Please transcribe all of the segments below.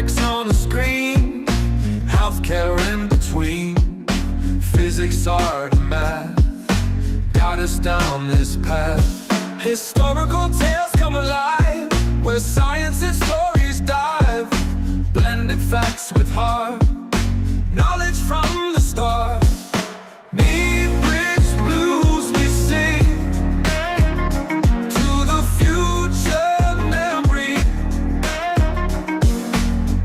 complex on the screen, healthcare in between. Physics, art, and math got us down this path. Historical tales come alive, where science and stories dive. Blended facts with heart, knowledge from the start. Meet rich blues we sing, to the future memory.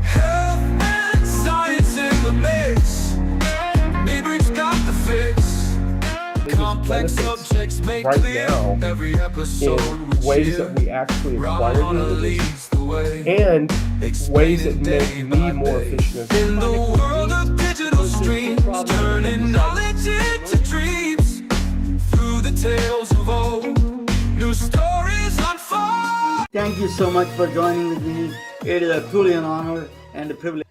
Health and science in the mix, Meet got the fix. Complex subjects made right clear, now every episode in ways that we actually acquire the leads the way, and ways that make me more efficient. in the world of digital streams, turning knowledge into dreams. Through the tales of old, new stories unfold. Thank you so much for joining with me. It is truly an honor and a privilege.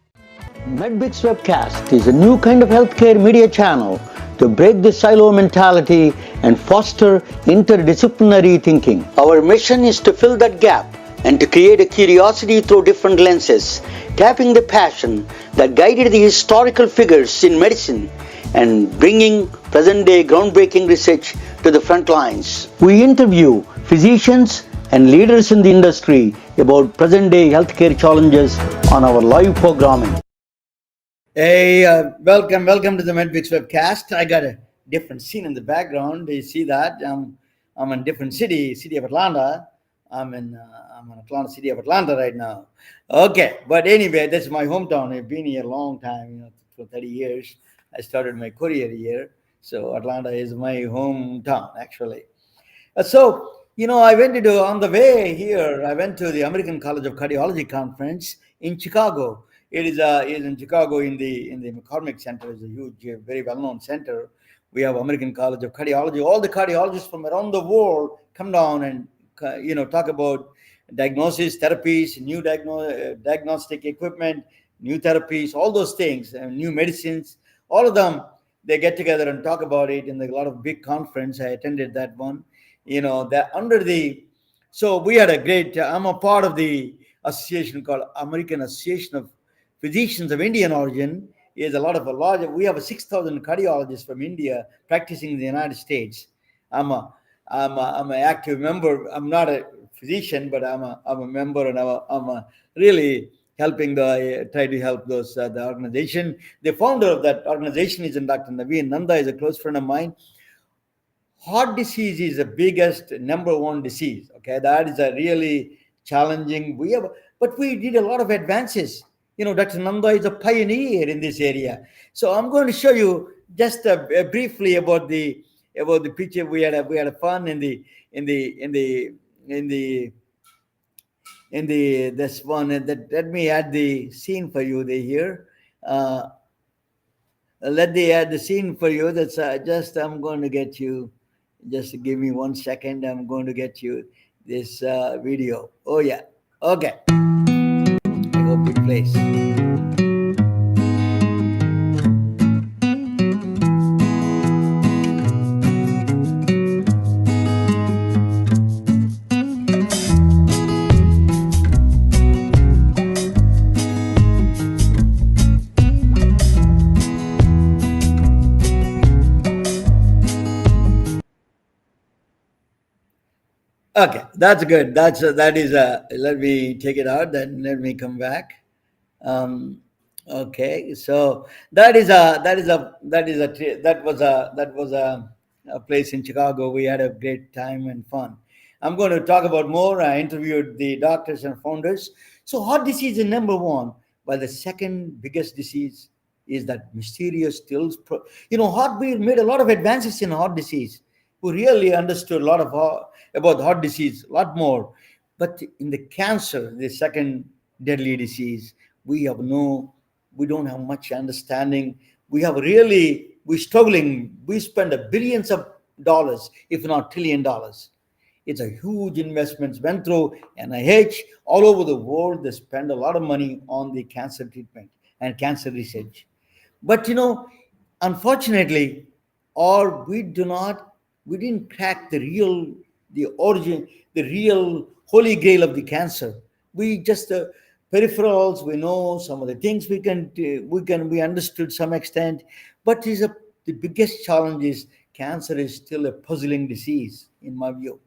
MedBits Webcast is a new kind of healthcare media channel to break the silo mentality and foster interdisciplinary thinking. Our mission is to fill that gap and to create a curiosity through different lenses, tapping the passion that guided the historical figures in medicine and bringing present-day groundbreaking research to the front lines. We interview physicians and leaders in the industry about present-day healthcare challenges on our live programming. Hey, welcome to the MedBits Webcast. I got a different scene in the background. Do you see that? I'm in a different city of Atlanta. I'm in Atlanta, city of Atlanta right now. Okay, but anyway, this is my hometown. I've been here a long time, for 30 years. I started my career here, so Atlanta is my hometown actually. So I went on the way here. I went to the American College of Cardiology conference in Chicago. It is in Chicago in the McCormick Center. It's a huge, very well-known center. We have American College of Cardiology. All the cardiologists from around the world come down and talk about diagnosis, therapies, new diagnostic equipment, new therapies, all those things, new medicines. All of them, they get together and talk about it in a lot of big conference. I attended that one. So we had a great. I'm a part of the association called American Association of Physicians of Indian origin. We have 6,000 cardiologists from India practicing in the United States. I'm an active member. I'm not a physician, but I'm a member, and I'm really helping try to help the organization. The founder of that organization is Dr. Naveen Nanda, is a close friend of mine. Heart disease is the biggest number one disease. Okay, that is a really challenging. But we did a lot of advances. Dr. Nanda is a pioneer in this area. So I'm going to show you just briefly about the picture. We had a fun in this one. Let me add the scene for you here. Let me add the scene for you. That's I'm going to get you. Just give me 1 second. I'm going to get you this video. Oh yeah. Okay. I hope it plays. Okay, that's good. That is let me take it out. Then let me come back. Okay, so that was a place in Chicago. We had a great time and fun. I'm going to talk about more. I interviewed the doctors and founders. So heart disease is number one, but the second biggest disease is that mysterious stills. Heart, we made a lot of advances in heart disease. We really understood a lot about heart disease, a lot more. But in the cancer, the second deadly disease, we don't have much understanding. We're struggling. We spend billions of dollars, if not $1 trillion. It's a huge investment. Went through NIH, all over the world. They spend a lot of money on the cancer treatment and cancer research. But unfortunately, we didn't crack the origin, the real holy grail of the cancer. We just peripherals, we know some of the things we understood some extent, but the biggest challenge is cancer is still a puzzling disease in my view.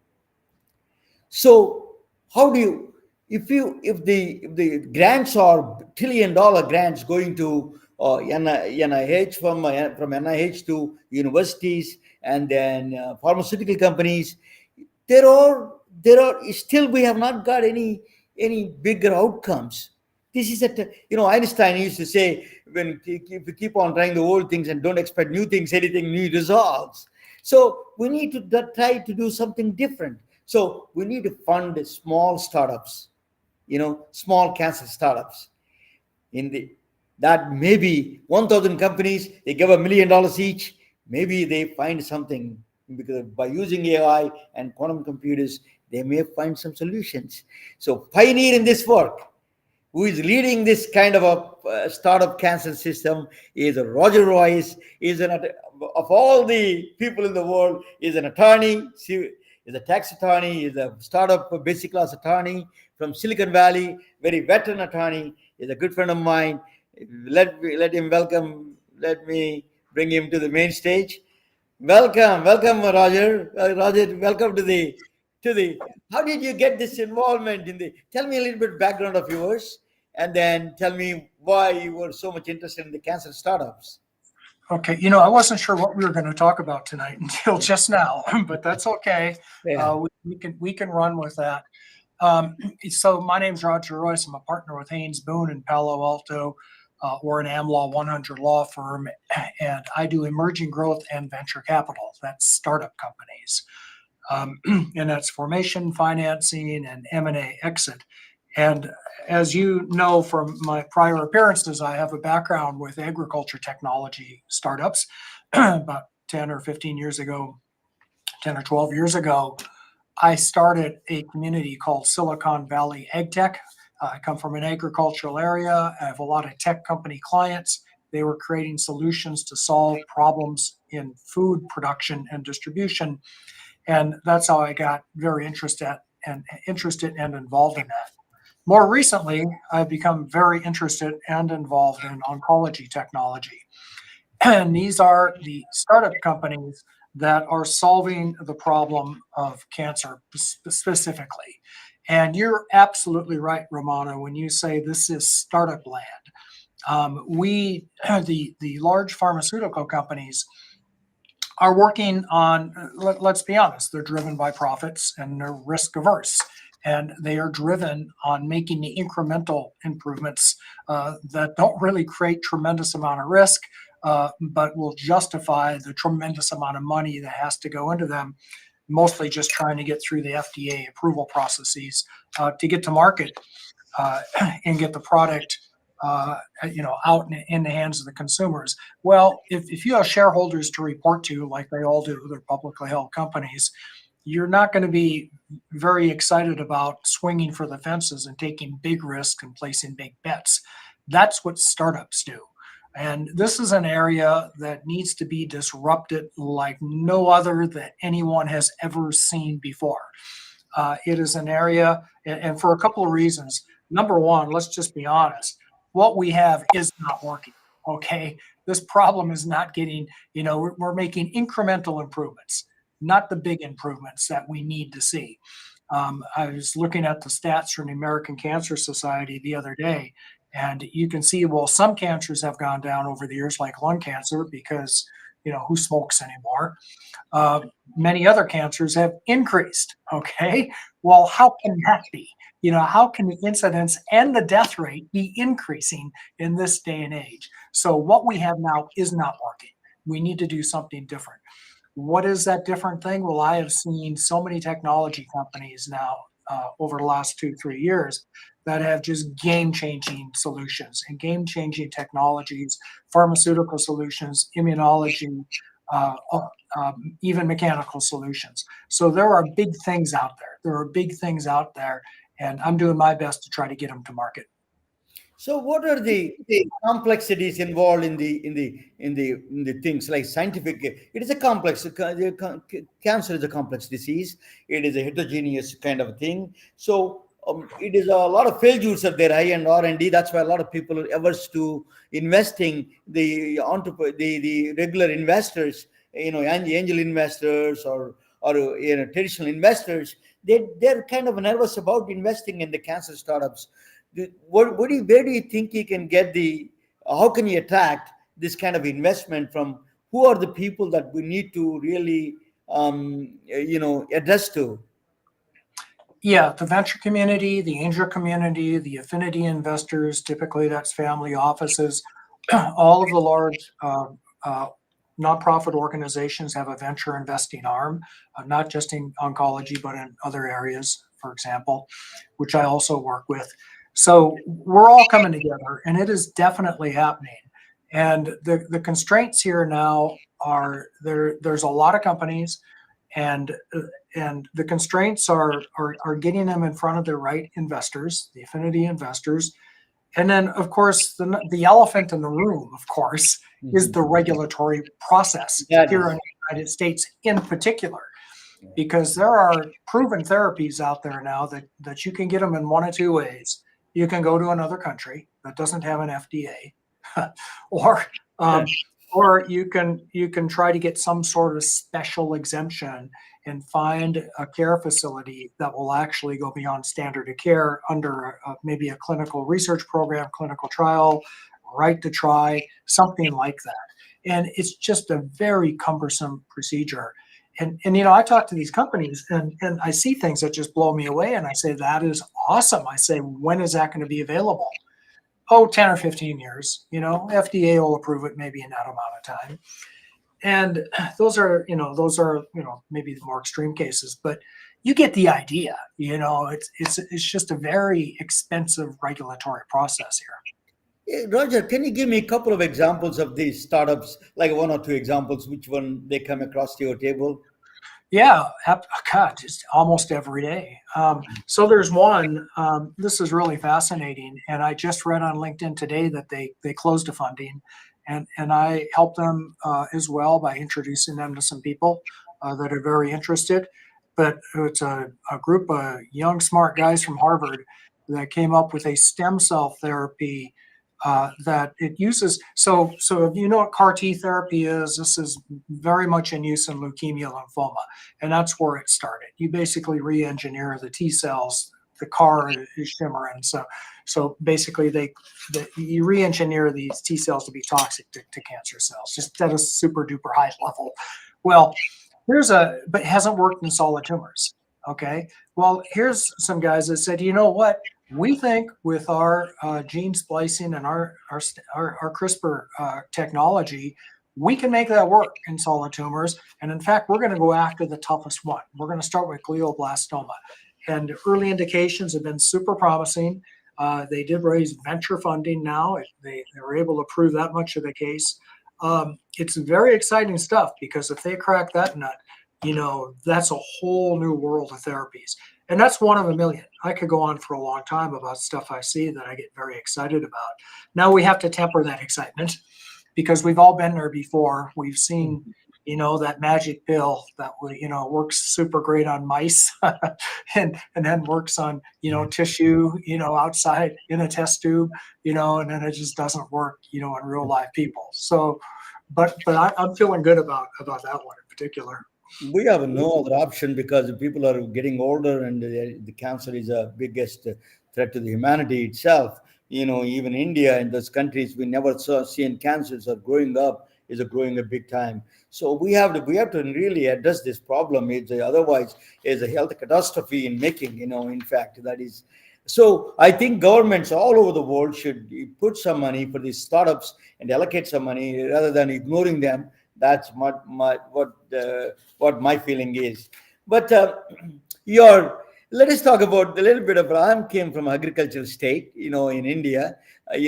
So how do you, if the grants are $1 trillion grants going to NIH, from NIH to universities, and then pharmaceutical companies, there are still, we have not got any bigger outcomes. This is Einstein used to say, when if you keep on trying the old things and don't expect new things, anything new resolves. So we need to try to do something different. So we need to fund small startups, small cancer startups. In the That maybe 1,000 companies, they give $1 million each. Maybe they find something, because by using AI and quantum computers, they may find some solutions. So pioneer in this work, who is leading this kind of a startup cancer system, is Roger Royse. Of all the people in the world, is an attorney, is a tax attorney, is a startup basic class attorney from Silicon Valley, very veteran attorney, is a good friend of mine. Let me bring him to the main stage. Welcome, Roger. Roger, welcome to the. How did you get this involvement in the? Tell me a little bit background of yours, and then tell me why you were so much interested in the cancer startups. Okay, I wasn't sure what we were going to talk about tonight until just now, but that's okay. Yeah. We can run with that. So my name's Roger Royce. I'm a partner with Haynes Boone in Palo Alto. We're an AmLaw 100 law firm, and I do emerging growth and venture capital. That's startup companies, and that's formation, financing, and M&A exit. And as you know from my prior appearances, I have a background with agriculture technology startups. About 10 or 15 years ago, 10 or 12 years ago, I started a community called Silicon Valley AgTech. I come from an agricultural area. I have a lot of tech company clients. They were creating solutions to solve problems in food production and distribution. And that's how I got very interested and involved in that. More recently, I've become very interested and involved in oncology technology. And these are the startup companies that are solving the problem of cancer specifically. And you're absolutely right, Romano, when you say this is startup land. The large pharmaceutical companies are working on, let's be honest, they're driven by profits and they're risk averse. And they are driven on making the incremental improvements that don't really create tremendous amount of risk, but will justify the tremendous amount of money that has to go into them, mostly just trying to get through the FDA approval processes to get to market and get the product out in the hands of the consumers. Well, if you have shareholders to report to, like they all do, they're publicly held companies, you're not going to be very excited about swinging for the fences and taking big risks and placing big bets. That's what startups do. And this is an area that needs to be disrupted like no other that anyone has ever seen before. It is an area, and for a couple of reasons. Number one, let's just be honest. What we have is not working, okay? This problem is not getting, we're making incremental improvements, not the big improvements that we need to see. I was looking at the stats from the American Cancer Society the other day, and you can see, well, some cancers have gone down over the years, like lung cancer, because, who smokes anymore? Many other cancers have increased, okay? Well, how can that be? How can the incidence and the death rate be increasing in this day and age? So what we have now is not working. We need to do something different. What is that different thing? Well, I have seen so many technology companies now over the last 2-3 years that have just game-changing solutions and game-changing technologies, pharmaceutical solutions, immunology, even mechanical solutions. So there are big things out there. And I'm doing my best to try to get them to market. So, what are the complexities involved in the things like scientific? It is a complex. Cancer is a complex disease. It is a heterogeneous kind of thing. So, it is a lot of failures at their high-end R&D. That's why a lot of people are averse to investing. The regular investors, angel investors or traditional investors, they're kind of nervous about investing in the cancer startups. Where do you think you can get how can you attract this kind of investment from? Who are the people that we need to really address to? Yeah, the venture community, the angel community, the affinity investors, typically that's family offices. All of the large nonprofit organizations have a venture investing arm, not just in oncology, but in other areas, for example, which I also work with. So we're all coming together, and it is definitely happening. And the constraints here now are there's a lot of companies, and the constraints are getting them in front of the right investors, the affinity investors. And then, of course, the elephant in the room, of course, is the regulatory process here in the United States in particular, because there are proven therapies out there now that you can get them in one of two ways. You can go to another country that doesn't have an FDA, or you can try to get some sort of special exemption and find a care facility that will actually go beyond standard of care under maybe a clinical research program, clinical trial, right to try, something like that. And it's just a very cumbersome procedure. And I talk to these companies and I see things that just blow me away. And I say, that is awesome. I say, when is that going to be available? Oh, 10 or 15 years, FDA will approve it maybe in that amount of time. And those are maybe the more extreme cases, but you get the idea. It's just a very expensive regulatory process here. Roger, can you give me a couple of examples of these startups, like one or two examples, which one they come across to your table? Yeah, God, just almost every day. So there's one, this is really fascinating. And I just read on LinkedIn today that they closed a funding, and I helped them as well by introducing them to some people that are very interested. But it's a group of young, smart guys from Harvard that came up with a stem cell therapy that it uses. So if you know what CAR T therapy is, this is very much in use in leukemia, lymphoma, and that's where it started. You basically re-engineer the T cells. The CAR is shimmering, so basically you re-engineer these T cells to be toxic to cancer cells, just at a super duper high level. Well, but it hasn't worked in solid tumors. Okay, well, here's some guys that said, you know what? We think with our gene splicing and our CRISPR technology, we can make that work in solid tumors. And in fact, we're going to go after the toughest one. We're going to start with glioblastoma. And early indications have been super promising. They did raise venture funding now. They were able to prove that much of the case. It's very exciting stuff, because if they crack that nut, that's a whole new world of therapies. And that's one of a million. I could go on for a long time about stuff I see that I get very excited about. Now we have to temper that excitement, because we've all been there before. We've seen, that magic pill that works super great on mice and then works on, tissue, outside in a test tube, and then it just doesn't work, in real life people. So, but I'm feeling good about that one in particular. We have no other option, because people are getting older, and the cancer is the biggest threat to the humanity itself. Even India and those countries we never saw seeing cancers are growing a big time. So we have to really address this problem. Otherwise, it's a health catastrophe in making. In fact, that is. So I think governments all over the world should put some money for these startups and allocate some money rather than ignoring them. That's what my feeling is. But let us talk about a little bit of. I came from agricultural state, in India. I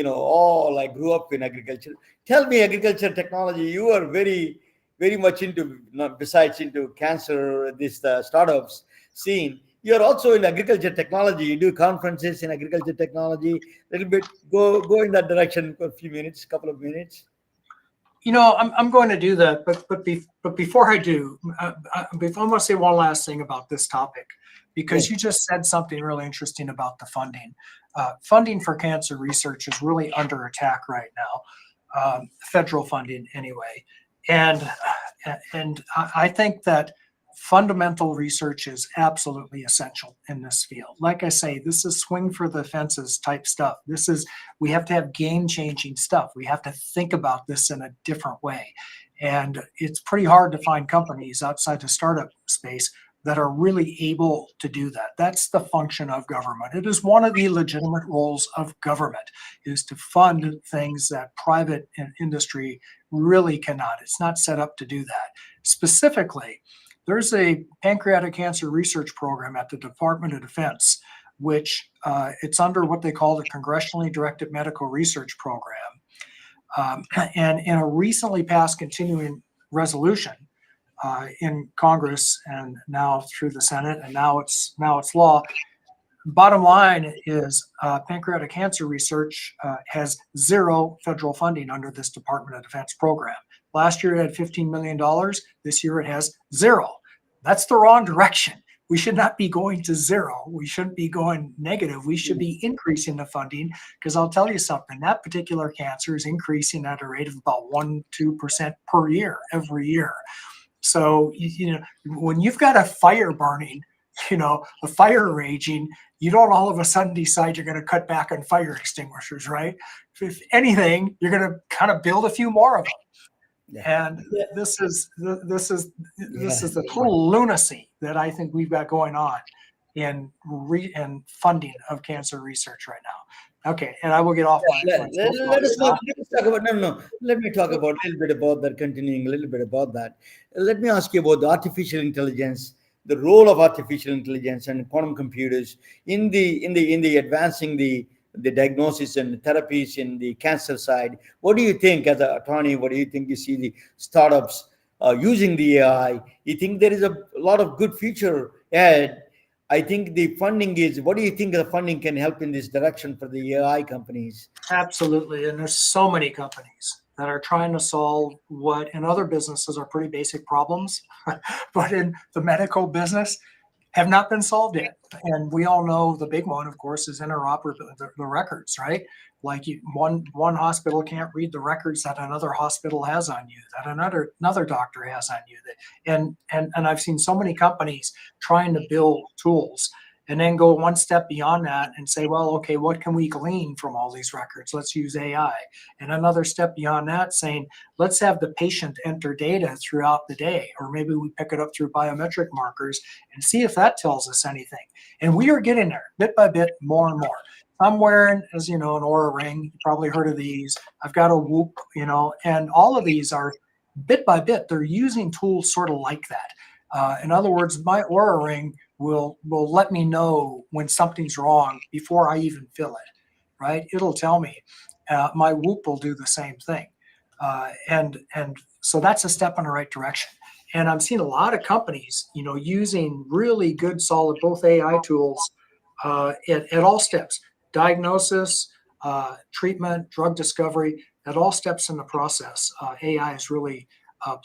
grew up in agriculture. Tell me, agriculture technology. You are very, very much into, besides into cancer, this startups scene. You are also in agriculture technology. You do conferences in agriculture technology. A little bit go in that direction for a couple of minutes. I'm going to do that, but before I do, I want to say one last thing about this topic, because you just said something really interesting about the funding. Funding for cancer research is really under attack right now, federal funding anyway. And I think that fundamental research is absolutely essential in this field. Like I say, this is swing for the fences type stuff. We have to have game-changing stuff. We have to think about this in a different way. And it's pretty hard to find companies outside the startup space that are really able to do that. That's the function of government. It is one of the legitimate roles of government, is to fund things that private industry really cannot. It's not set up to do that. Specifically, there's a pancreatic cancer research program at the Department of Defense, which it's under what they call the Congressionally Directed Medical Research Program. And in a recently passed continuing resolution in Congress and now through the Senate, and now it's law. Bottom line is pancreatic cancer research has zero federal funding under this Department of Defense program. Last year it had $15 million. This year it has zero. That's the wrong direction. We should not be going to zero. We shouldn't be going negative. We should be increasing the funding, because I'll tell you something, that particular cancer is increasing at a rate of about 1-2% per year, every year. So, when you've got a fire burning, a fire raging, you don't all of a sudden decide you're going to cut back on fire extinguishers, right? If anything, you're going to kind of build a few more of them. And this is the total lunacy that I think we've got going on in funding of cancer research right now. Okay, and I will get off my. Let us talk about Let me talk about a little bit about that. Continuing a little bit about that. Let me ask you about the artificial intelligence, the role of artificial intelligence and quantum computers in the advancing the diagnosis and therapies in the cancer side. What do you think, as an attorney? What do you think you see the startups using the AI? You think there is a lot of good future ahead? I think the funding is, what do you think the funding can help in this direction for the AI companies? Absolutely. And there's so many companies that are trying to solve what in other businesses are pretty basic problems, but in the medical business have not been solved yet. And we all know the big one, of course, is interoperability, the records, right? Like one hospital can't read the records that another hospital has on you, that another doctor has on you. And I've seen so many companies trying to build tools and then go one step beyond that and say, well, okay, what can we glean from all these records? Let's use AI. And another step beyond that saying, let's have the patient enter data throughout the day, or maybe we pick it up through biometric markers and see if that tells us anything. And we are getting there bit by bit, more and more. I'm wearing, as you know, an Oura ring. You probably heard of these. I've got a Whoop, and all of these are bit by bit. They're using tools sort of like that. In other words, my Oura ring will let me know when something's wrong before I even feel it, right? It'll tell me. My Whoop will do the same thing. And so that's a step in the right direction. And I'm seeing a lot of companies, using really good, solid, both AI tools at all steps, diagnosis, treatment, drug discovery, at all steps in the process. AI is really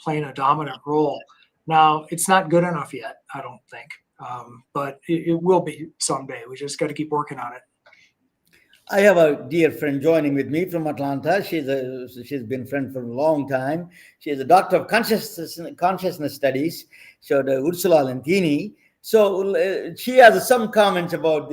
playing a dominant role. Now, it's not good enough yet, I don't think, but it will be someday. We just got to keep working on it. I have a dear friend joining with me from Atlanta. She's been a friend for a long time. She is a doctor of consciousness studies. So the Ursula Lentini. So she has some comments about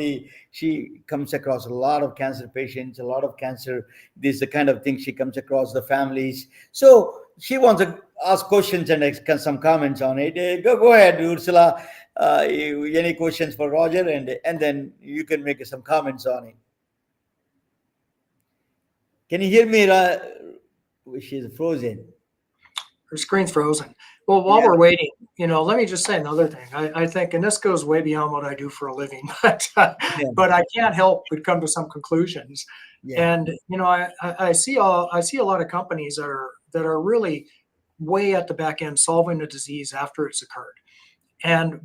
she comes across a lot of cancer patients, a lot of cancer. This is the kind of thing she comes across, the families. So she wants to ask questions and some comments on it. Go ahead, Ursula. Any questions for Roger? And then you can make some comments on it. Can you hear me? She's frozen. Her screen's frozen. Well, while we're waiting, let me just say another thing. I think, and this goes way beyond what I do for a living, but I can't help but come to some conclusions. Yeah. And I see a lot of companies that are really way at the back end solving the disease after it's occurred.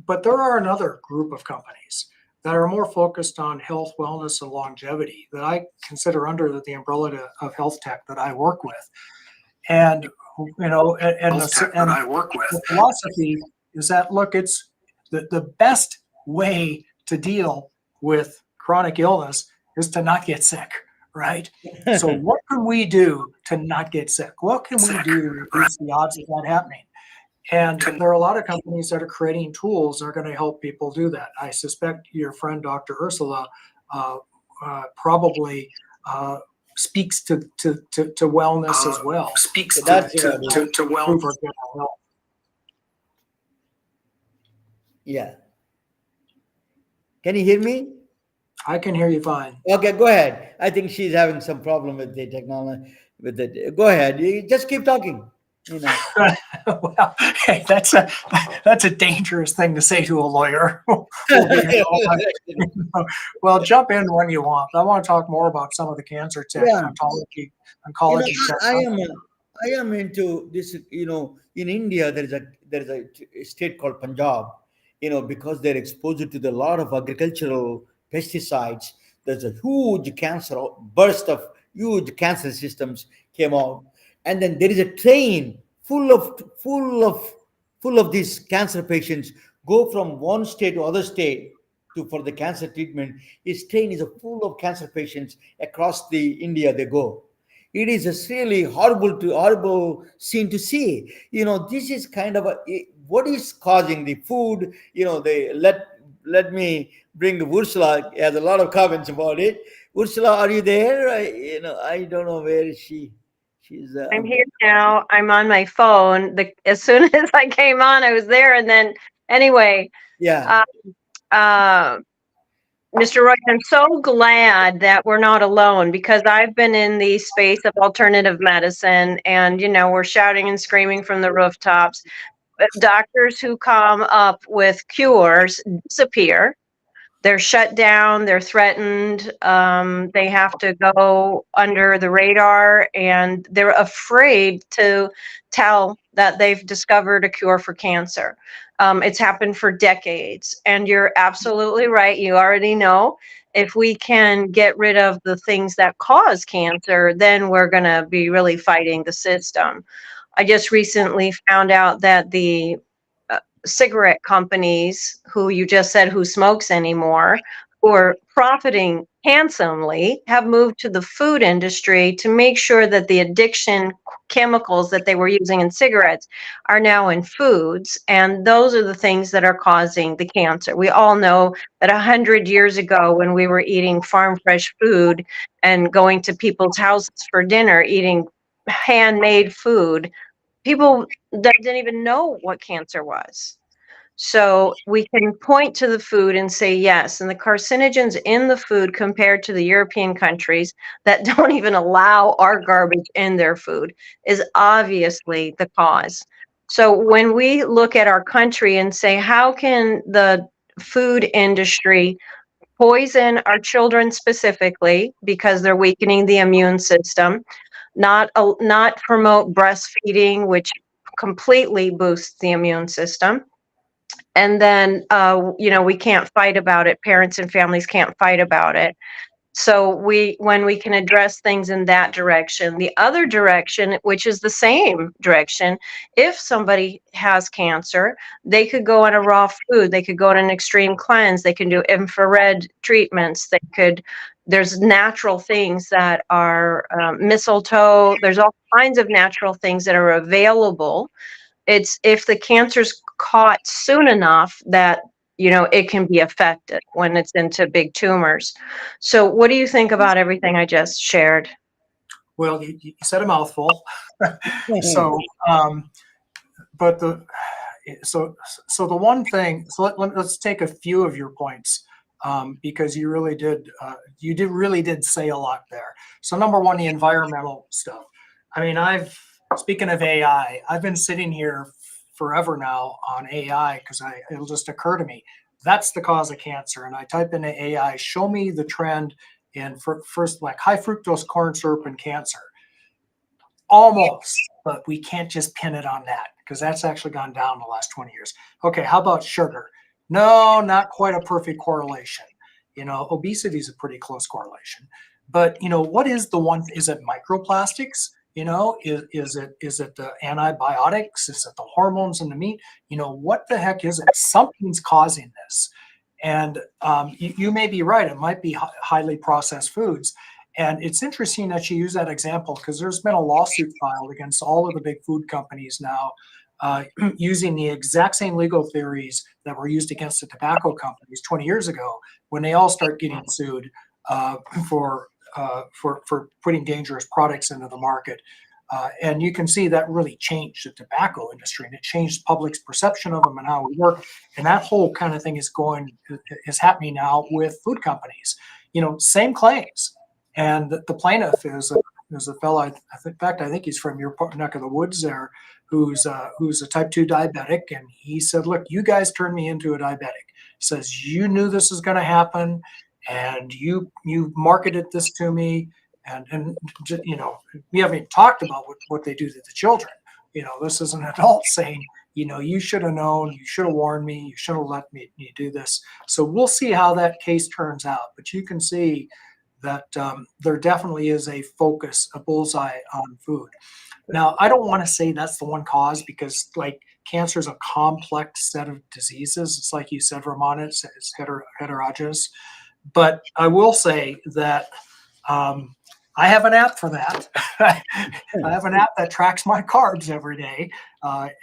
But there are another group of companies that are more focused on health, wellness, and longevity that I consider under the umbrella of health tech that I work with. And the philosophy is that, look, it's the best way to deal with chronic illness is to not get sick, right? So what can we do to not get sick? What can we do to reduce the odds of that happening? And there are a lot of companies that are creating tools that are going to help people do that. I suspect your friend, Dr. Ursula, probably speaks to wellness as well. Speaks to Improve our general health. Yeah. Can you hear me? I can hear you fine. Okay, go ahead. I think she's having some problem with the technology. Go ahead. You just keep talking. You know. Well, hey, that's a dangerous thing to say to a lawyer. We'll be here all night. Well, jump in when you want. I want to talk more about some of the cancer tech, Yeah. oncology You know, tech. I am into this. You know, in India there is a state called Punjab. You know, because they're exposed to the lot of agricultural pesticides. There's a huge burst of huge cancer systems came out, and then there is a train full of these cancer patients go from one state to other state for the cancer treatment. This train is full of cancer patients across the India. They go. It is a really horrible scene to see. You know, this is kind of what is causing the food. You know, they let me bring Ursula. Has a lot of comments about it. Ursula, are you there? I don't know where is she. She's. I'm here now. I'm on my phone. As soon as I came on, I was there. And then, anyway, Yeah. Mr. Royce, I'm so glad that we're not alone, because I've been in the space of alternative medicine, and, we're shouting and screaming from the rooftops. But doctors who come up with cures disappear. They're shut down, they're threatened, they have to go under the radar, and they're afraid to tell that they've discovered a cure for cancer. It's happened for decades, and you're absolutely right. You already know, if we can get rid of the things that cause cancer, then we're going to be really fighting the system. I just recently found out that the cigarette companies, who you just said who smokes anymore, who are profiting handsomely, have moved to the food industry to make sure that the addiction chemicals that they were using in cigarettes are now in foods, and those are the things that are causing the cancer. We all know that 100 years ago, when we were eating farm fresh food and going to people's houses for dinner, eating handmade food, people that didn't even know what cancer was. So we can point to the food and say yes, and the carcinogens in the food compared to the European countries that don't even allow our garbage in their food is obviously the cause. So when we look at our country and say, how can the food industry poison our children specifically because they're weakening the immune system, not promote breastfeeding, which completely boosts the immune system. And then, we can't fight about it. Parents and families can't fight about it. So when we can address things in that direction, the other direction, which is the same direction, if somebody has cancer, they could go on a raw food, they could go on an extreme cleanse, they can do infrared treatments, there's natural things that are mistletoe, there's all kinds of natural things that are available. It's if the cancer's caught soon enough that it can be affected when it's into big tumors. So what do you think about everything I just shared? Well, you said a mouthful. So, but the one thing. So let's take a few of your points, because you really did say a lot there. So number one, the environmental stuff. I mean, speaking of AI, I've been sitting here forever now on AI because it'll just occur to me that's the cause of cancer, and I type into AI, show me the trend in first, like high fructose corn syrup and cancer. Almost, but we can't just pin it on that because that's actually gone down the last 20 years. Okay, how about sugar? No, not quite a perfect correlation. Obesity is a pretty close correlation. But what is the one? Is it microplastics? Is it the antibiotics? Is it the hormones in the meat? What the heck is it? Something's causing this. And you may be right. It might be highly processed foods. And it's interesting that you use that example because there's been a lawsuit filed against all of the big food companies now using the exact same legal theories that were used against the tobacco companies 20 years ago when they all start getting sued uh, for, for putting dangerous products into the market. And you can see that really changed the tobacco industry and it changed public's perception of them and how we work. And that whole kind of thing is happening now with food companies. Same claims. And the plaintiff is a fellow. In fact, I think he's from your neck of the woods there, who's a type 2 diabetic, and he said, "Look, you guys turned me into a diabetic." He says, "You knew this was going to happen, and you marketed this to me, and we haven't even talked about what they do to the children. This is an adult saying." You should have known, you should have warned me, you should have let me do this. So we'll see how that case turns out. But you can see that there definitely is a focus, a bullseye on food. Now, I don't want to say that's the one cause because, like, cancer is a complex set of diseases. It's like you said, Ramona, it's heterogeneous. But I will say that I have an app for that. I have an app that tracks my carbs every day,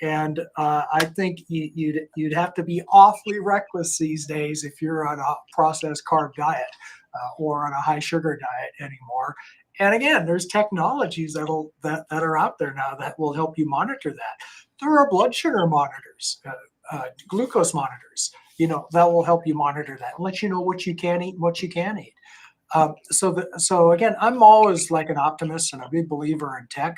and I think you'd have to be awfully reckless these days if you're on a processed carb diet or on a high sugar diet anymore. And again, there's technologies that are out there now that will help you monitor that. There are blood sugar monitors, glucose monitors, that will help you monitor that and let you know what you can eat and what you can't eat. So again, I'm always like an optimist and a big believer in tech.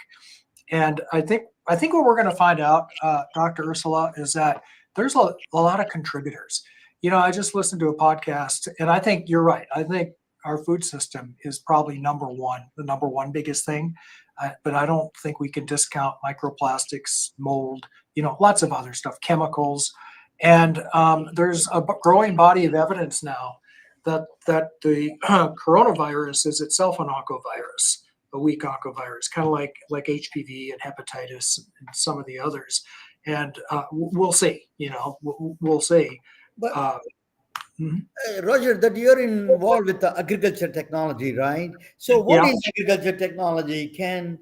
And I think what we're going to find out, Dr. Ursula, is that there's a lot of contributors. I just listened to a podcast, and I think you're right. I think our food system is probably the number one biggest thing. But I don't think we can discount microplastics, mold, lots of other stuff, chemicals. And there's a growing body of evidence now that the coronavirus is itself an oncovirus, a weak oncovirus, kind of like HPV and hepatitis and some of the others. And we'll see, we'll see. But Mhm. Roger, that you're involved with the agriculture technology, right? So what Yeah. is agriculture technology can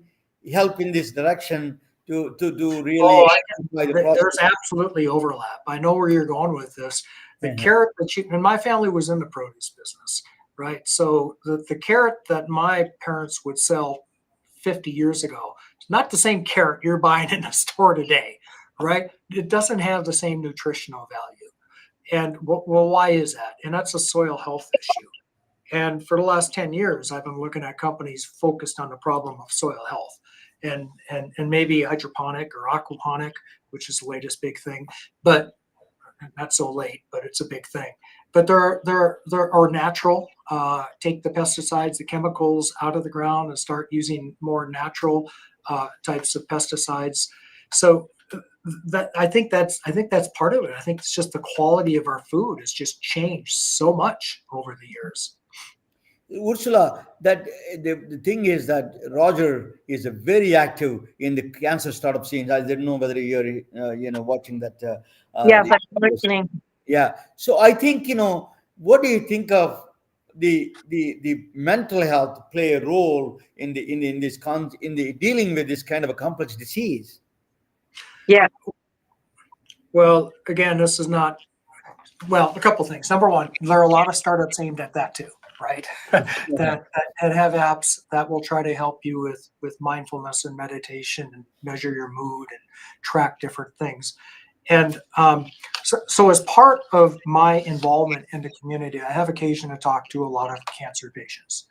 help in this direction to really Oh, simplify the process? there's absolutely overlap. I know where you're going with this. The Uh-huh. carrot and my family was in the produce business, right? So the carrot that my parents would sell 50 years ago, it's not the same carrot you're buying in a store today, right? It doesn't have the same nutritional value. And well, why is that? And that's a soil health issue. And for the last 10 years, I've been looking at companies focused on the problem of soil health and maybe hydroponic or aquaponic, which is the latest big thing, but not so late, but it's a big thing. But there are natural, take the pesticides, the chemicals out of the ground and start using more natural types of pesticides. So that I think that's part of it. I think it's just the quality of our food has just changed so much over the years. Ursula, that the thing is that Roger is a very active in the cancer startup scene. I didn't know whether you're watching that. Yes, The- I'm listening. yeah. So I think what do you think of the mental health play a role in the dealing with this kind of a complex disease? Yeah. Well, again, this is not a couple things. Number one, there are a lot of startups aimed at that too, right? that have apps that will try to help you with mindfulness and meditation and measure your mood and track different things. And so as part of my involvement in the community, I have occasion to talk to a lot of cancer patients.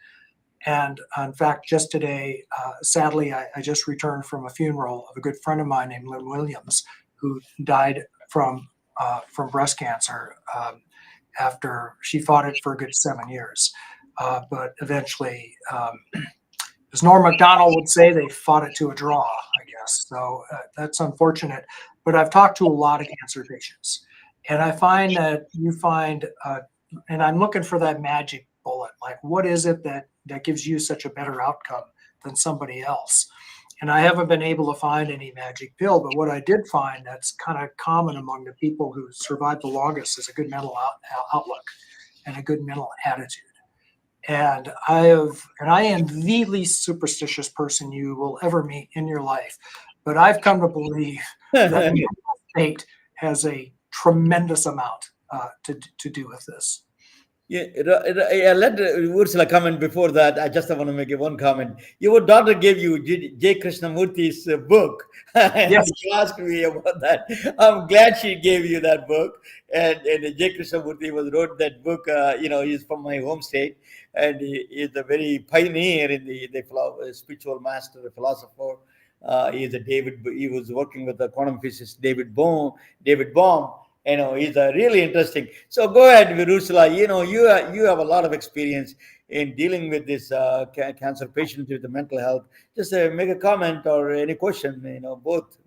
And in fact, just today, sadly, I just returned from a funeral of a good friend of mine named Lynn Williams, who died from breast cancer after she fought it for a good 7 years. But eventually, as Norm Macdonald would say, they fought it to a draw, I guess. So that's unfortunate. But I've talked to a lot of cancer patients. And I find that and I'm looking for that magic bullet. Like, what is it that gives you such a better outcome than somebody else? And I haven't been able to find any magic pill, but what I did find that's kind of common among the people who survive the longest is a good mental outlook and a good mental attitude. And I am the least superstitious person you will ever meet in your life, but I've come to believe that mental state has a tremendous amount to do with this. Yeah, let Ursula comment before that. I just want to make one comment. Your daughter gave you J. Krishnamurti's book, and Yes. she asked me about that. I'm glad she gave you that book. And J. Krishnamurti wrote that book. He's from my home state, and he is a very pioneer in the spiritual master, the philosopher. He was working with the quantum physicist David Bohm. He's really interesting. So go ahead, Virusula. You have a lot of experience in dealing with this cancer patients with the mental health. Just make a comment or any question. Both.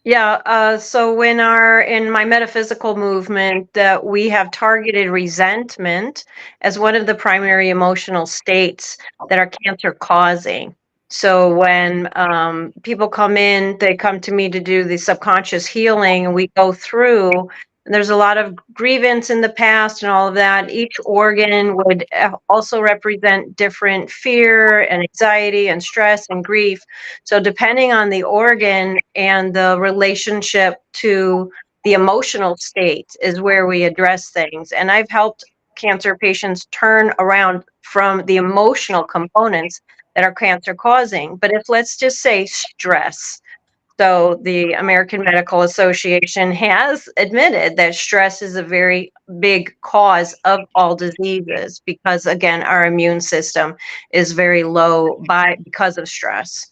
Yeah, so in my metaphysical movement, that we have targeted resentment as one of the primary emotional states that are cancer causing. So when people come in, they come to me to do the subconscious healing, and we go through. And there's a lot of grievance in the past and all of that. Each organ would also represent different fear and anxiety and stress and grief. So depending on the organ and the relationship to the emotional state is where we address things. And I've helped cancer patients turn around from the emotional components that are cancer causing. But if, let's just say, stress. So the American Medical Association has admitted that stress is a very big cause of all diseases because, again, our immune system is very low because of stress.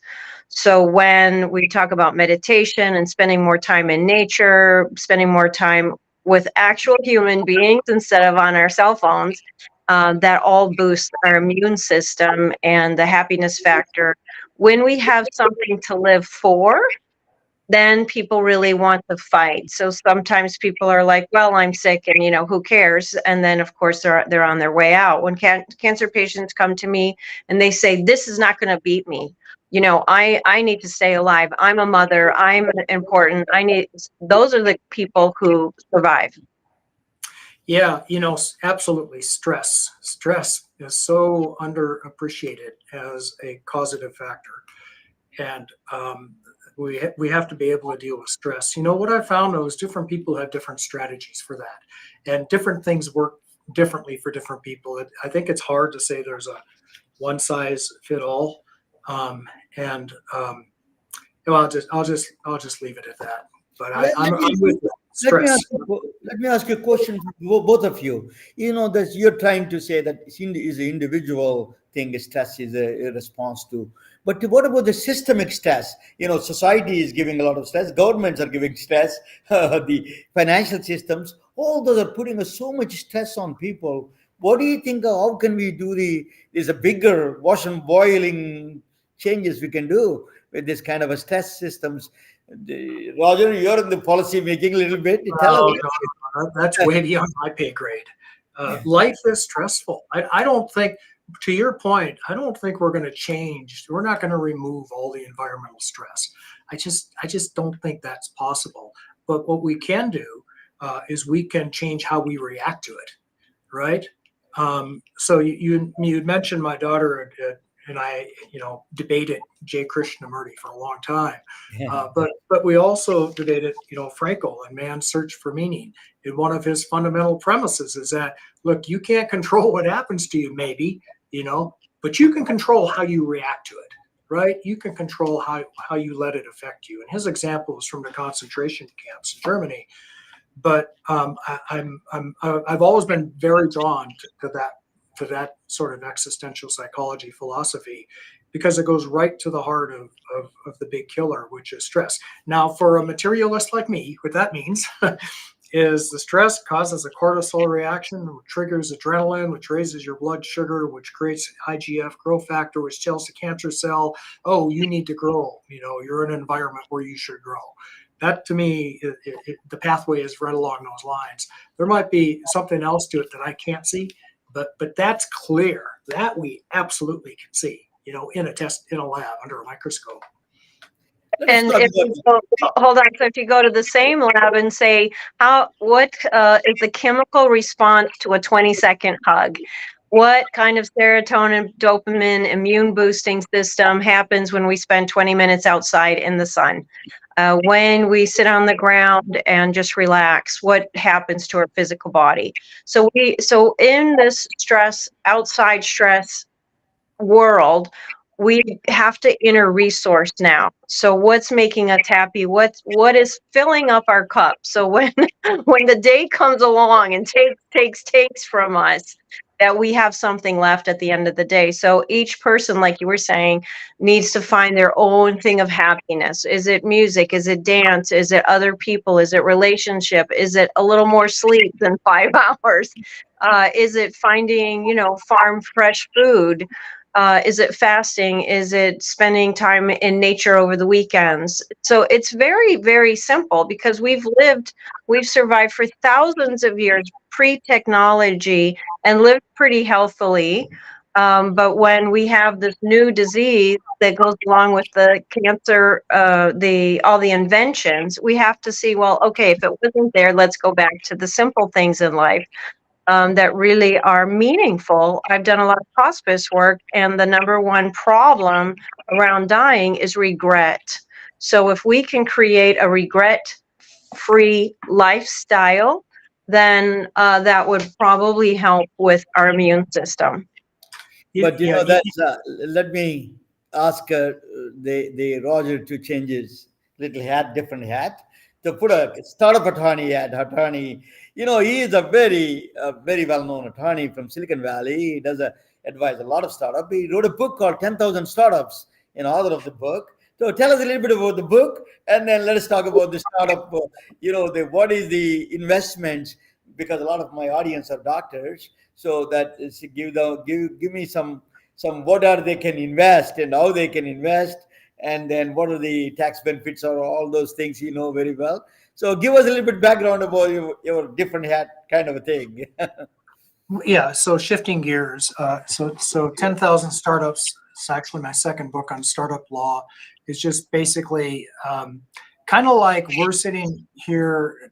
So when we talk about meditation and spending more time in nature, spending more time with actual human beings instead of on our cell phones, that all boosts our immune system and the happiness factor. When we have something to live for, then people really want to fight. So sometimes people are like, well, I'm sick and, who cares? And then, of course, they're on their way out. When cancer patients come to me and they say, this is not going to beat me. I need to stay alive. I'm a mother. I'm important. Those are the people who survive. Yeah, absolutely. Stress is so underappreciated as a causative factor. And we have to be able to deal with stress. What I found though is different people have different strategies for that, and different things work differently for different people. I think it's hard to say there's a one size fit all, and I'll just leave it at that. But I'm with stress. Let me ask you a question, both of you. That you're trying to say that is an individual thing. Stress is a response to. But what about the systemic stress? Society is giving a lot of stress. Governments are giving stress. The financial systems, all those are putting so much stress on people. What do you think? How can we do there's a bigger wash and boiling changes we can do with this kind of a stress systems? Roger, you're in the policy making a little bit. Tell us. No, that's way beyond my pay grade. Life is stressful. I don't think, to your point, I don't think we're going to change. We're not going to remove all the environmental stress. I just don't think that's possible. But what we can do is we can change how we react to it, right? So you mentioned my daughter and I, debated J. Krishnamurti for a long time. But we also debated, Frankl and man's search for meaning. And one of his fundamental premises is that, look, you can't control what happens to you, maybe, but you can control how you react to it, right? You can control how you let it affect you. And his example is from the concentration camps in Germany. But I've always been very drawn to that sort of existential psychology philosophy, because it goes right to the heart of the big killer, which is stress. Now, for a materialist like me, what that means is the stress causes a cortisol reaction, which triggers adrenaline, which raises your blood sugar, which creates IGF growth factor, which tells the cancer cell, oh, you need to grow. You're in an environment where you should grow. That, to me, the pathway is right along those lines. There might be something else to it that I can't see, but that's clear. That we absolutely can see, in a lab under a microscope. Let's And talk if about you go, hold on, so if you go to the same lab and say, what is the chemical response to a 20-second hug? What kind of serotonin, dopamine, immune boosting system happens when we spend 20 minutes outside in the sun? When we sit on the ground and just relax, what happens to our physical body? So in this stress, outside stress world, we have to inner resource now. So what's making us happy? What is filling up our cup? So when when the day comes along and takes from us, that we have something left at the end of the day. So each person, like you were saying, needs to find their own thing of happiness. Is it music? Is it dance? Is it other people? Is it relationship? Is it a little more sleep than 5 hours? Is it finding, farm fresh food? Is it fasting? Is it spending time in nature over the weekends? So it's very, very simple because we've survived for thousands of years pre-technology and lived pretty healthily. But when we have this new disease that goes along with the cancer, the all the inventions, we have to see, well, okay, if it wasn't there, let's go back to the simple things in life that really are meaningful. I've done a lot of hospice work, and the number one problem around dying is regret. So if we can create a regret-free lifestyle, then that would probably help with our immune system. But Yeah, that's let me ask the Roger to change his little hat, different hat, to put a startup attorney hat. Attorney, he is a very well known attorney from Silicon Valley. He does advise a lot of startups. He wrote a book called 10,000 Startups. Author of the book. So tell us a little bit about the book, and then let us talk about the startup. What is the investments? Because a lot of my audience are doctors, so that is give me some what are they can invest and how they can invest, and then what are the tax benefits or all those things very well. So give us a little bit background about your different hat kind of a thing. yeah. So shifting gears. So 10,000 Startups. It's actually my second book on startup law. Is just basically kind of like we're sitting here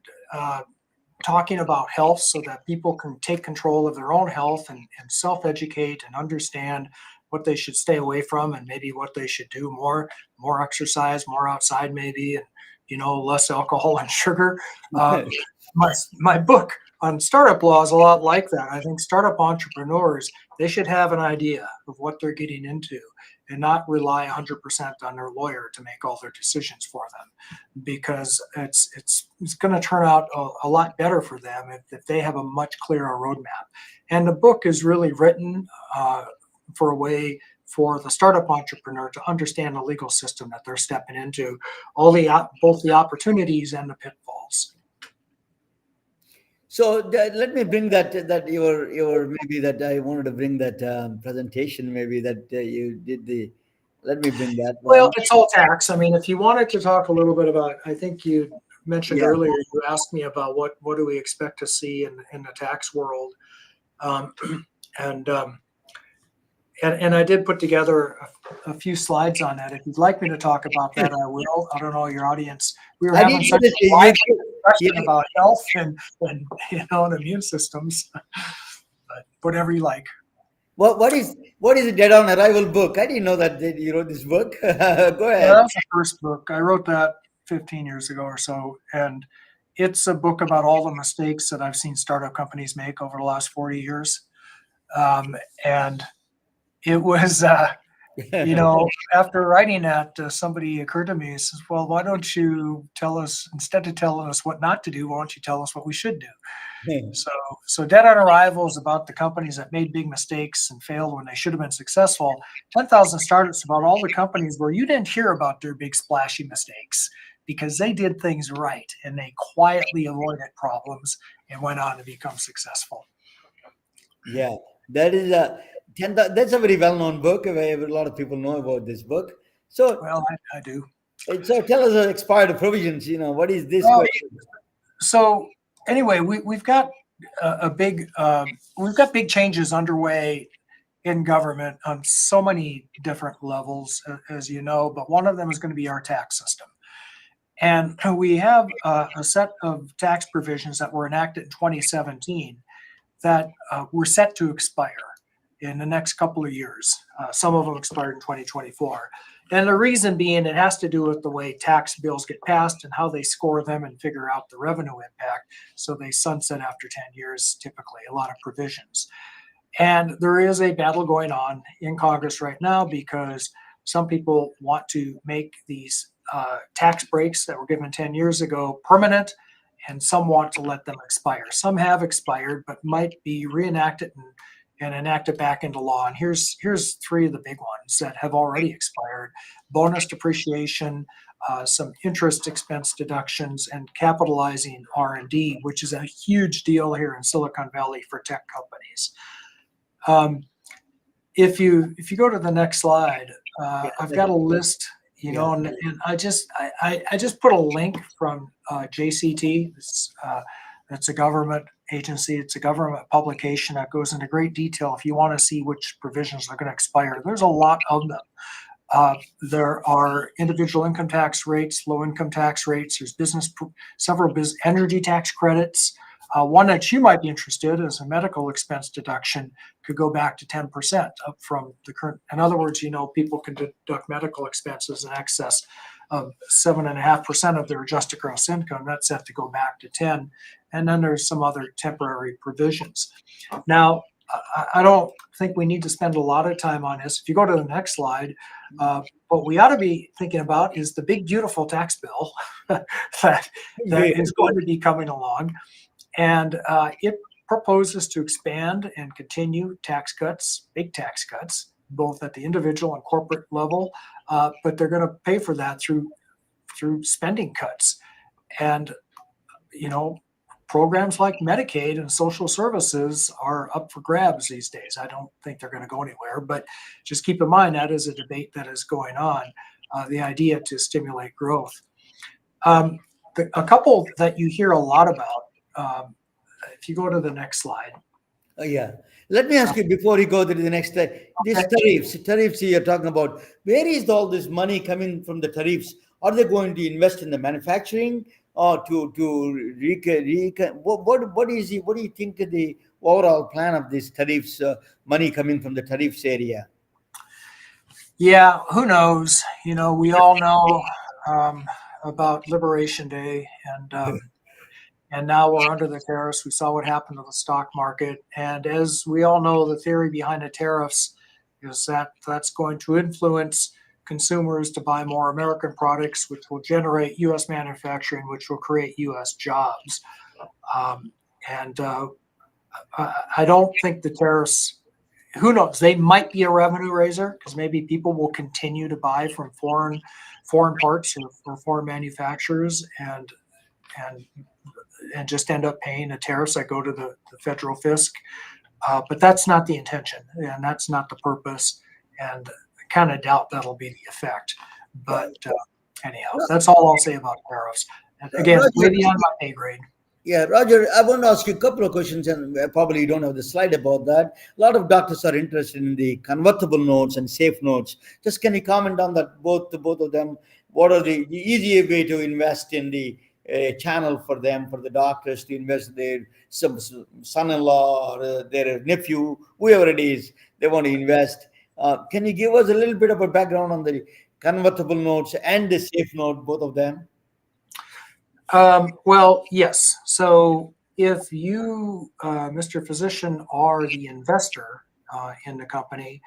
talking about health so that people can take control of their own health and self-educate and understand what they should stay away from and maybe what they should do more exercise, more outside maybe, and less alcohol and sugar. My book on startup law is a lot like that. I think startup entrepreneurs, they should have an idea of what they're getting into and not rely 100% on their lawyer to make all their decisions for them, because it's going to turn out a lot better for them if they have a much clearer roadmap. And the book is really written for a way for the startup entrepreneur to understand the legal system that they're stepping into, both the opportunities and the pitfalls. So let me bring that your maybe that I wanted to bring that presentation maybe that you did the. Let me bring that one. Well, it's all tax. I mean, if you wanted to talk a little bit about, I think you mentioned earlier, you asked me about what do we expect to see in the tax world, and I did put together a few slides on that. If you'd like me to talk about that, I will. I don't know your audience. We were I having did such get a it. lively discussion about health and and immune systems. But whatever you like. What is a Dead on Arrival book? I didn't know that you wrote this book. Go Yeah, ahead. that was the first book. I wrote that 15 years ago or so, and it's a book about all the mistakes that I've seen startup companies make over the last 40 years. And it was, after writing that, somebody occurred to me and says, well, why don't you tell us, instead of telling us what not to do, why don't you tell us what we should do? So Dead on Arrival is about the companies that made big mistakes and failed when they should have been successful. 10,000 Startups about all the companies where you didn't hear about their big splashy mistakes because they did things right and they quietly avoided problems and went on to become successful. Yeah, that is that's a very well-known book. A lot of people know about this book. So, Well, I do. so tell us the expired provisions. What is this Well, question? So anyway, we've got we've got big changes underway in government on so many different levels, as you know, but one of them is going to be our tax system. And we have a set of tax provisions that were enacted in 2017 that were set to expire in the next couple of years. Some of them expired in 2024. And the reason being, it has to do with the way tax bills get passed and how they score them and figure out the revenue impact. So they sunset after 10 years, typically, a lot of provisions. And there is a battle going on in Congress right now because some people want to make these tax breaks that were given 10 years ago permanent, and some want to let them expire. Some have expired, but might be reenacted and enacted back into law. And here's three of the big ones that have already expired: bonus depreciation, some interest expense deductions, and capitalizing R&D, which is a huge deal here in Silicon Valley for tech companies. If you go to the next slide, I've got a list, and I just put a link from JCT. It's a government agency. It's a government publication that goes into great detail if you want to see which provisions are going to expire. There's a lot of them. There are individual income tax rates, low income tax rates. There's several energy tax credits. One that you might be interested in is a medical expense deduction could go back to 10% up from the current. In other words, people can deduct medical expenses in excess of 7.5% of their adjusted gross income. That's set to go back to 10. And then there's some other temporary provisions. Now, I don't think we need to spend a lot of time on this. If you go to the next slide, what we ought to be thinking about is the big, beautiful tax bill that is going to be coming along. And it proposes to expand and continue tax cuts, big tax cuts, both at the individual and corporate level. But they're going to pay for that through spending cuts. And, programs like Medicaid and social services are up for grabs these days. I don't think they're going to go anywhere, but just keep in mind that is a debate that is going on, the idea to stimulate growth. A couple that you hear a lot about, if you go to the next slide. Yeah. Let me ask you before you go to the next slide. These tariffs you're talking about, where is all this money coming from the tariffs? Are they going to invest in the manufacturing or what do you think the overall plan of these tariffs, money coming from the tariffs area? Yeah, who knows? We all know about Liberation Day, and now we're under the tariffs. We saw what happened to the stock market. And as we all know, the theory behind the tariffs is that that's going to influence consumers to buy more American products, which will generate U.S. manufacturing, which will create U.S. jobs. I don't think the tariffs, who knows, they might be a revenue raiser because maybe people will continue to buy from foreign parts or foreign manufacturers and just end up paying the tariffs that go to the federal fisc. But that's not the intention, and that's not the purpose. And I kind of doubt that'll be the effect. But anyhow, that's all I'll say about tariffs. And again, Roger, way beyond my pay grade. Yeah, Roger, I want to ask you a couple of questions, and probably you don't have the slide about that. A lot of doctors are interested in the convertible notes and safe notes. Just can you comment on that, both of them? What are the easier way to invest in the channel for them, for the doctors to invest their son-in-law or their nephew, whoever it is, they want to invest. Can you give us a little bit of a background on the convertible notes and the safe note, both of them? Well, yes. So if you, Mr. Physician, are the investor in the company,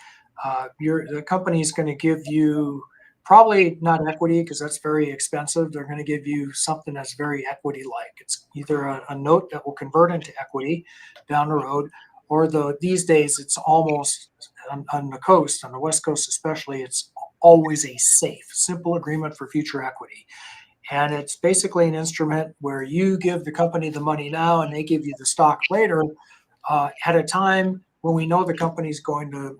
the company is going to give you probably not equity because that's very expensive. They're going to give you something that's very equity-like. It's either a note that will convert into equity down the road, or these days it's almost on the coast, on the West Coast especially, it's always a safe, simple agreement for future equity. And it's basically an instrument where you give the company the money now and they give you the stock later at a time when we know the company is going to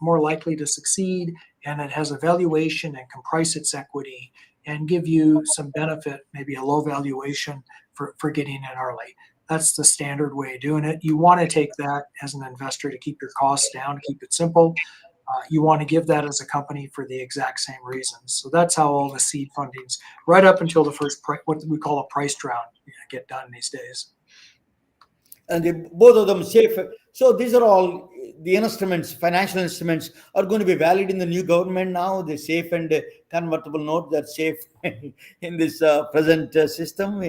more likely to succeed, and it has a valuation and can price its equity and give you some benefit, maybe a low valuation for getting in early. That's the standard way of doing it. You want to take that as an investor to keep your costs down, to keep it simple. You want to give that as a company for the exact same reasons. So that's how all the seed fundings, right up until the first, what we call a price round, get done these days. And both of them safe. So these are all the instruments, financial instruments are going to be valid in the new government now. The safe and convertible note that's safe in this present system.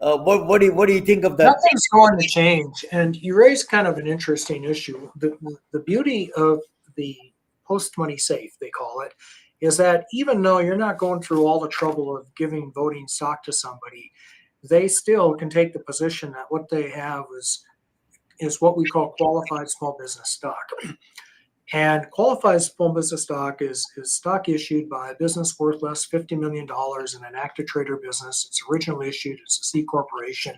What do you think of that? Nothing's going to change. And you raise kind of an interesting issue. The beauty of the post money safe, they call it, is that even though you're not going through all the trouble of giving voting stock to somebody, they still can take the position that what they have is what we call qualified small business stock. And qualified small business stock is stock issued by a business worth less $50 million in an active trader business. It's originally issued as a C corporation.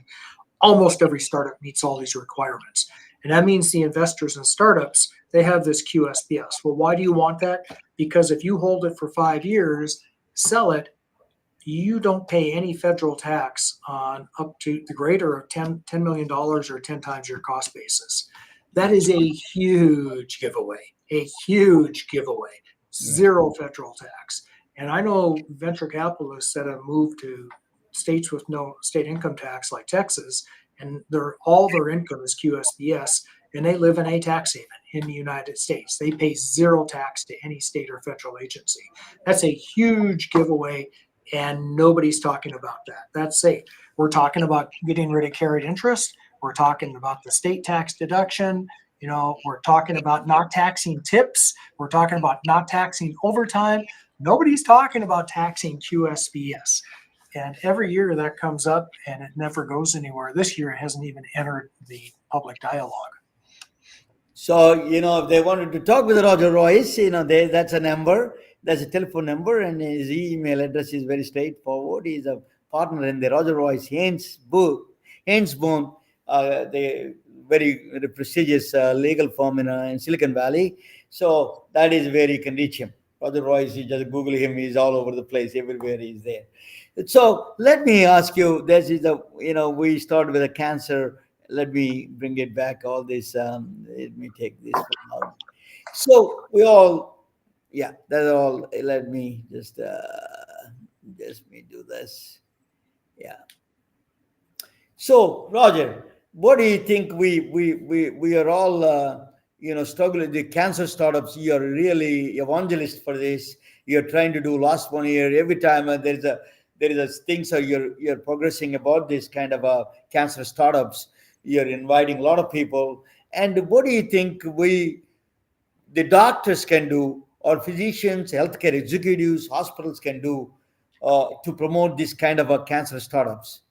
Almost every startup meets all these requirements. And that means the investors in startups, they have this QSBS. Well, why do you want that? Because if you hold it for 5 years, sell it, you don't pay any federal tax on up to the greater of $10 million or 10 times your cost basis. That is a huge giveaway, zero federal tax. And I know venture capitalists that have moved to states with no state income tax like Texas, and all their income is QSBS, and they live in a tax haven in the United States. They pay zero tax to any state or federal agency. That's a huge giveaway, and nobody's talking about that. That's safe. We're talking about getting rid of carried interest. We're talking about the state tax deduction. We're talking about not taxing tips. We're talking about not taxing overtime. Nobody's talking about taxing QSBS. And every year that comes up and it never goes anywhere. This year it hasn't even entered the public dialogue. So, if they wanted to talk with Roger Royse, that's a number, that's a telephone number, and his email address is very straightforward. He's a partner in the Roger Royse Haynes Boone, the very prestigious legal firm in Silicon Valley. So that is where you can reach him. Roger Royse, you just Google him, he's all over the place, everywhere he's there. So let me ask you, we started with a cancer. Let me bring it back, all this. Let me take this one out. So we all, that's all. Let me just me do this. Yeah. So Roger, what do you think we are all, struggling? The cancer startups, you're really evangelist for this. You're trying to do last 1 year. Every time there is a thing, so you're progressing about this kind of cancer startups. You're inviting a lot of people. And what do you think the doctors can do, or physicians, healthcare executives, hospitals can do to promote this kind of cancer startups?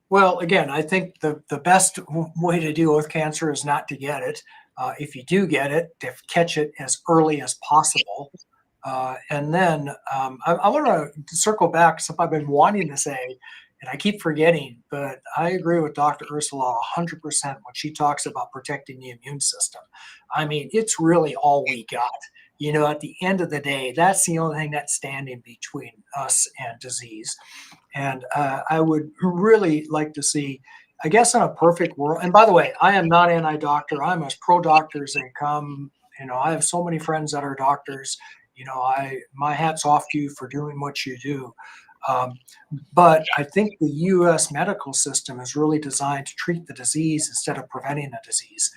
Well, again, I think the best way to deal with cancer is not to get it. If you do get it, to catch it as early as possible. And then I want to circle back, something I've been wanting to say, and I keep forgetting, but I agree with Dr. Ursula 100% when she talks about protecting the immune system. I mean, it's really all we got. At the end of the day, that's the only thing that's standing between us and disease. And I would really like to see, I guess, in a perfect world. And by the way, I am not anti-doctor. I'm as pro-doctor as they come. I have so many friends that are doctors. My hat's off to you for doing what you do. But I think the U.S. medical system is really designed to treat the disease instead of preventing the disease.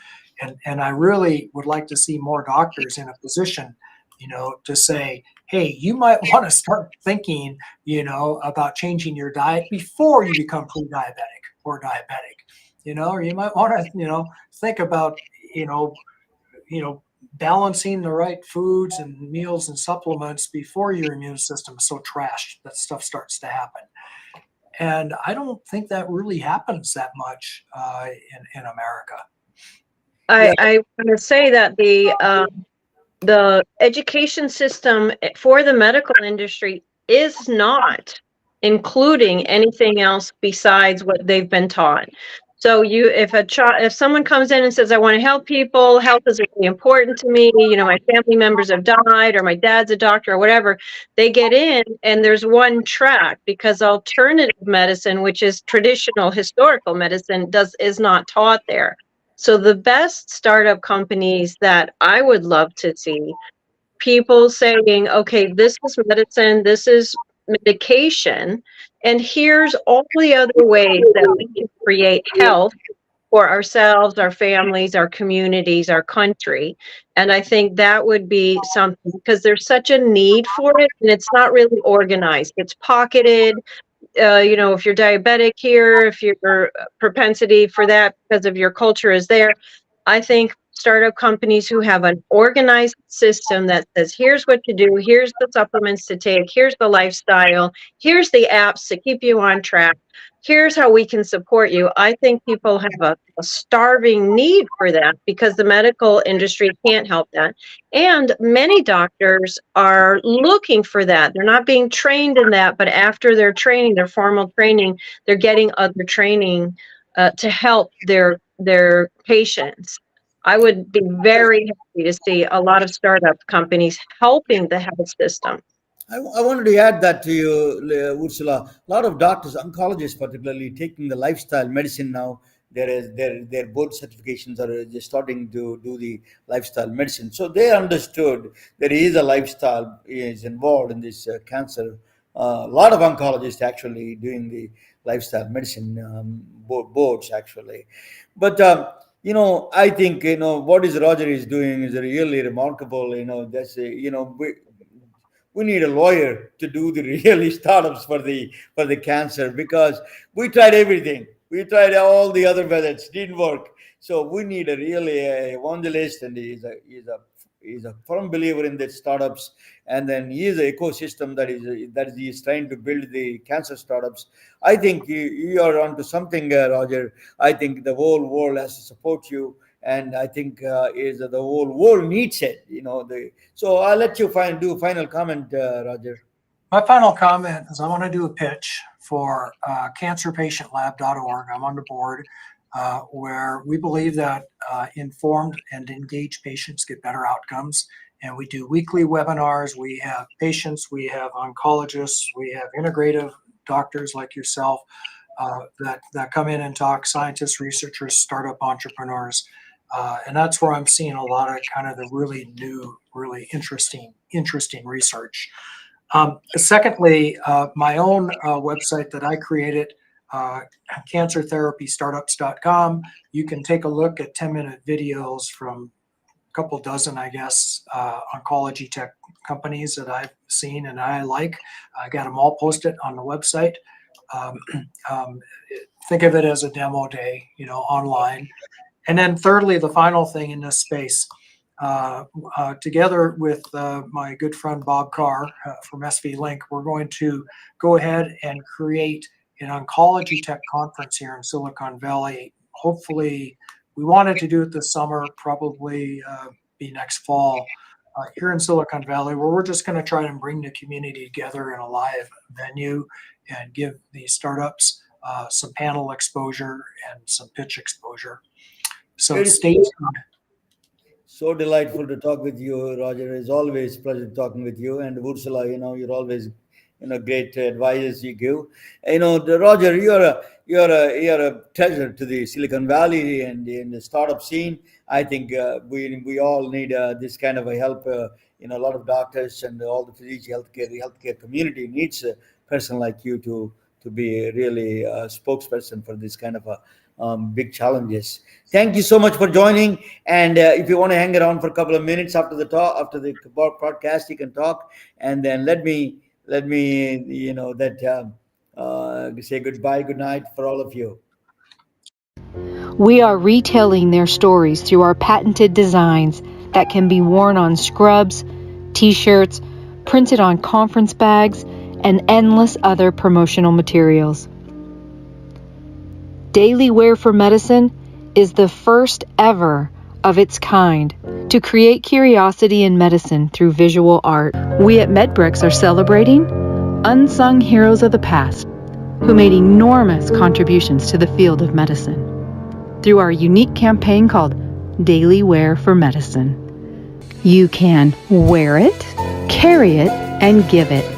And I really would like to see more doctors in a position, to say, hey, you might want to start thinking, about changing your diet before you become pre-diabetic or diabetic, or you might want to, think about, balancing the right foods and meals and supplements before your immune system is so trashed that stuff starts to happen. And I don't think that really happens that much in America. I want to say that the education system for the medical industry is not including anything else besides what they've been taught. So if someone comes in and says, I want to help people, health is really important to me, my family members have died, or my dad's a doctor, or whatever, they get in and there's one track, because alternative medicine, which is traditional historical medicine, is not taught there. So the best startup companies that I would love to see, people saying, okay, this is medicine, this is medication, and here's all the other ways that we can create health for ourselves, our families, our communities, our country. And I think that would be something, because there's such a need for it, and it's not really organized. It's pocketed. If you're diabetic here, if your propensity for that because of your culture is there, I think startup companies who have an organized system that says, here's what to do, here's the supplements to take, here's the lifestyle, here's the apps to keep you on track, here's how we can support you. I think people have a starving need for that, because the medical industry can't help that. And many doctors are looking for that. They're not being trained in that, but after their training, their formal training, they're getting other training to help their patients. I would be very happy to see a lot of startup companies helping the health system. I wanted to add that to you, Ursula. A lot of doctors, oncologists particularly, taking the lifestyle medicine now. Their board certifications are just starting to do the lifestyle medicine. So they understood there is a lifestyle is involved in this cancer. A lot of oncologists actually doing the lifestyle medicine boards actually. But I think what is Roger is doing is really remarkable. That's we need a lawyer to do the really startups for the cancer, because we tried everything. We tried all the other methods, didn't work. So we need a really evangelist, and he's a firm believer in the startups. And then he is an ecosystem that he is trying to build the cancer startups. I think you are onto something, Roger. I think the whole world has to support you, and I think is the whole world needs it. So I'll let you do a final comment, Roger. My final comment is I want to do a pitch for cancerpatientlab.org. I'm on the board, where we believe that informed and engaged patients get better outcomes. And we do weekly webinars. We have patients, we have oncologists, we have integrative doctors like yourself that come in and talk, scientists, researchers, startup entrepreneurs. And that's where I'm seeing a lot of kind of the really new, really interesting research. Secondly, my own website that I created, cancertherapystartups.com. You can take a look at 10-minute videos from a couple dozen, I guess, oncology tech companies that I've seen and I like. I got them all posted on the website. Think of it as a demo day, online. And then thirdly, the final thing in this space, together with my good friend Bob Carr from SV Link, we're going to go ahead and create an oncology tech conference here in Silicon Valley. Hopefully, we wanted to do it this summer, probably be next fall, here in Silicon Valley, where we're just going to try and bring the community together in a live venue and give these startups some panel exposure and some pitch exposure. So stay tuned. So delightful to talk with you, Roger. It's always a pleasure talking with you. And Ursula, you're always, great advice you give. Roger, you're a treasure to the Silicon Valley and in the startup scene. I think we all need this kind of a help. A lot of doctors and all the physician the healthcare community needs a person like you to be really a spokesperson for this kind of a big challenges. Thank you so much for joining. And if you want to hang around for a couple of minutes after the podcast, you can talk. And then let me say goodbye, good night for all of you. We are retelling their stories through our patented designs that can be worn on scrubs, t-shirts, printed on conference bags, and endless other promotional materials. Daily Wear for Medicine is the first ever of its kind to create curiosity in medicine through visual art. We at MedBricks are celebrating unsung heroes of the past who made enormous contributions to the field of medicine. through our unique campaign called Daily Wear for Medicine. You can wear it, carry it, and give it.